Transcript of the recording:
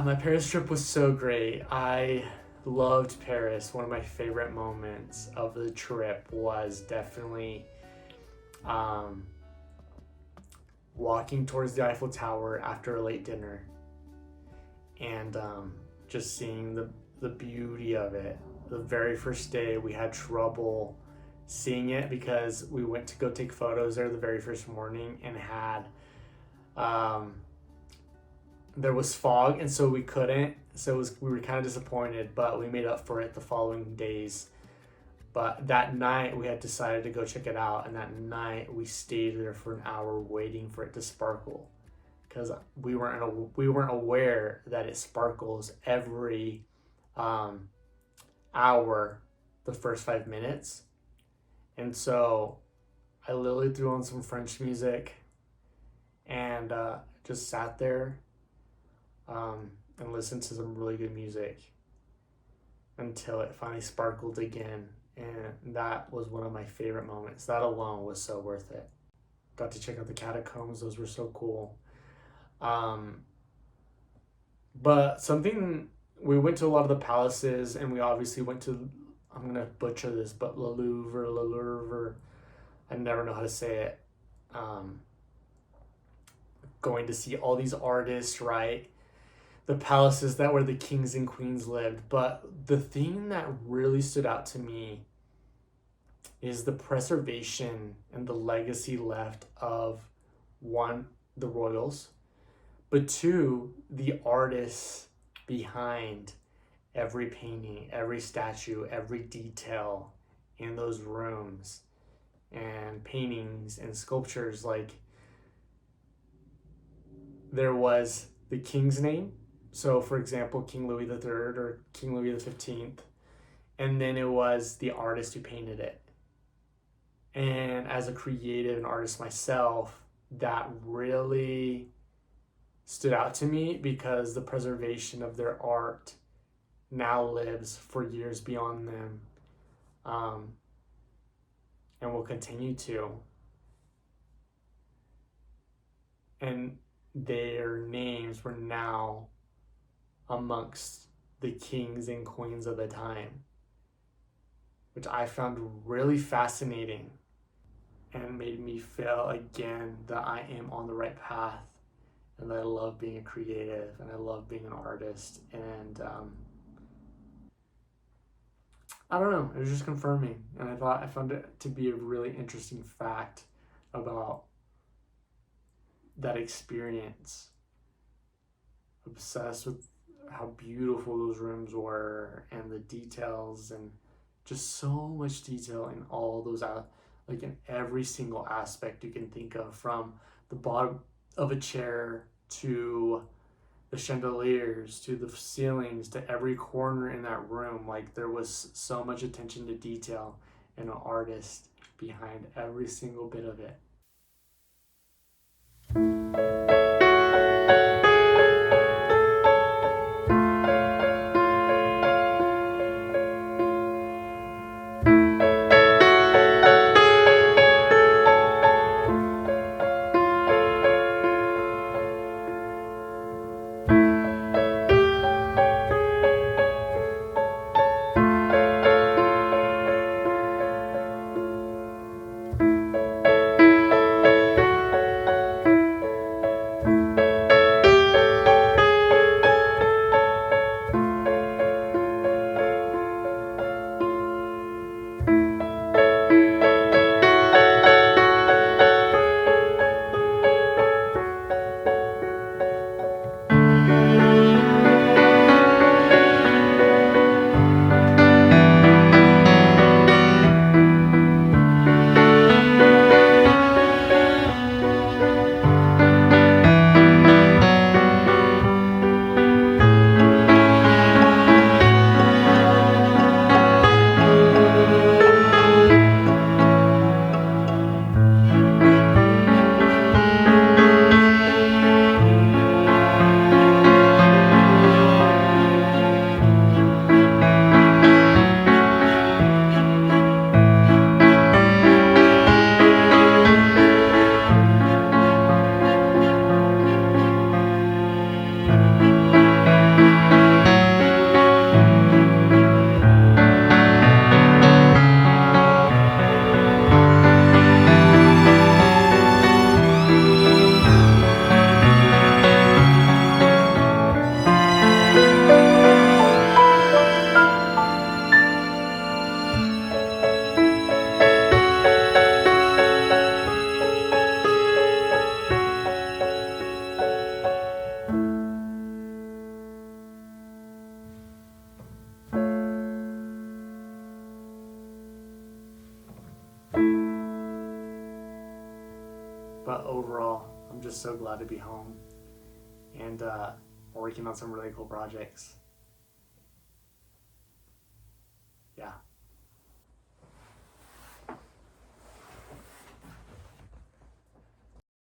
My Paris trip was so great. I loved Paris. One of my favorite moments of the trip was definitely um, walking towards the Eiffel Tower after a late dinner and just seeing the beauty of it. The very first day, we had trouble seeing it because we went to go take photos there the very first morning and had um, there was fog, and so we couldn't. So we were kind of disappointed, but we made up for it the following days. But that night we had decided to go check it out, and that night we stayed there for an hour waiting for it to sparkle, because we weren't aware that it sparkles every hour, the first 5 minutes. And so I literally threw on some French music and just sat there and listened to some really good music until it finally sparkled again. And that was one of my favorite moments. That alone was so worth it. Got to check out the catacombs. Those were so cool. But we went to a lot of the palaces, and we obviously went to, I'm going to butcher this, but Le Louvre. I never know how to say it. Going to see all these artists, right? The palaces that where the kings and queens lived. But the thing that really stood out to me is the preservation and the legacy left of, one, the royals, but two, the artists behind every painting, every statue, every detail in those rooms and paintings and sculptures. Like, there was the king's name. So, for example, King Louis III or King Louis XV. And then it was the artist who painted it. And as a creative and artist myself, that really stood out to me, because the preservation of their art now lives for years beyond them, and will continue to. And their names were now amongst the kings and queens of the time, which I found really fascinating and made me feel again that I am on the right path, and that I love being a creative and I love being an artist. And I don't know, it was just confirming, and I found it to be a really interesting fact about that experience. Obsessed with how beautiful those rooms were and the details, and just so much detail in all those like in every single aspect you can think of, from the bottom of a chair to the chandeliers to the ceilings to every corner in that room. Like, there was so much attention to detail and an artist behind every single bit of it. overall, I'm just so glad to be home and working on some really cool projects. Yeah.